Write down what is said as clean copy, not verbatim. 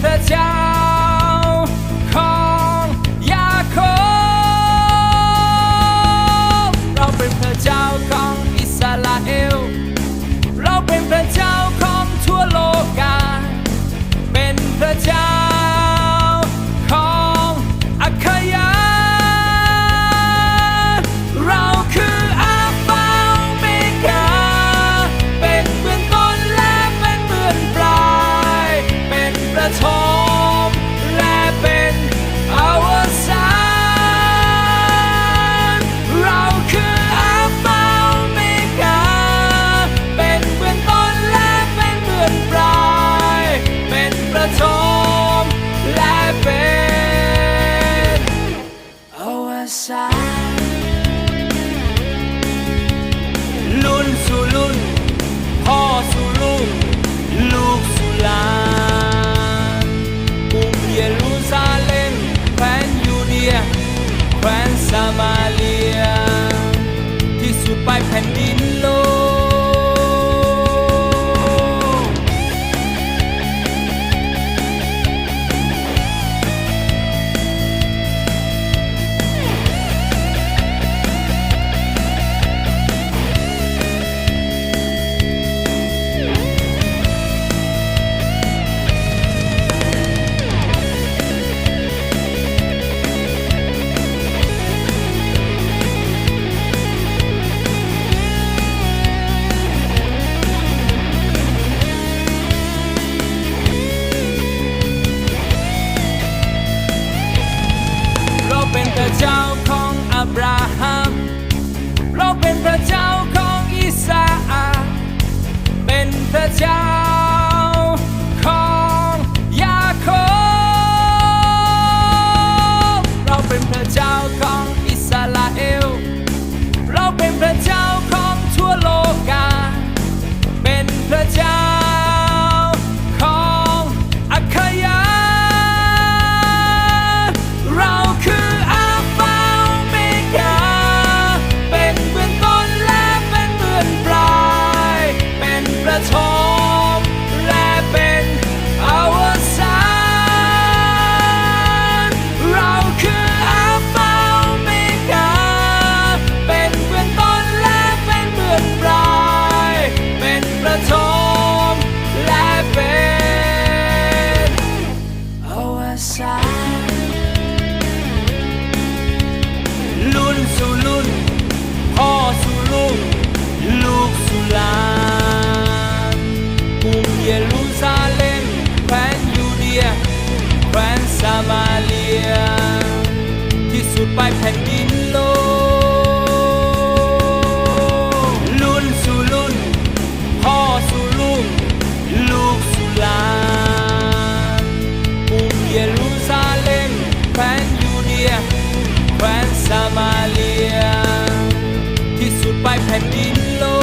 พระเจ้าของยาโคบเราเป็นพระเจ้าของอิสราเอลเราเป็นพระเจ้าของทั่วโลกาเป็นพระเจ้าของอัคยาเราคืออัลฟาโอเมกาเป็นเบื้องต้นและเป็นเบื้องปลายเป็นประถมและเป็นอวสานเราคืออัลฟาโอเมกาเป็นเบื้องต้นและเป็นเบื้องปลายเป็นประถมและเป็นอวสานรุ่นสู่รุ่นพ่อสู่ลูกลูกสู่หลานกรุงเยรูซาเล็มแคว้นยูเดียแคว้นซามาเรียที่สุดปลายแผ่นดินโลกเราเป็นพระเจ้าของอับราฮัมเราเป็นพระเจ้าของอิสาอกเป็นพระเจ้าของยาโคบเราเป็นพระเจ้าของอิสราเอลเราเป็นพระเจ้าของทั่วโลกาเป็นพระเจ้าของอัคยาเราคืออัลฟาโอเมกาเป็นเบื้องต้นและเป็นเบื้องปลายเป็นประถมและเป็นอวสานเราคืออัลฟาโอเมกาเป็นเบื้องต้นและเป็นเบื้องปลายเป็นประถมและเป็นอวสานรุ่นสู่รุ่นพ่อสู่ลูกลูกสู่หลานกรุงเยรูซาเล็มแคว้นยูเดียแคว้นซามาเรียที่สุดปลายแผ่นดินโลกรุ่นสู่รุ่นพ่อสู่ลูกลูกสู่หลานกรุงเยรูซาเล็มแคว้นยูเดียแคว้นซามาเรียที่สุดปลายแผ่นดินโลก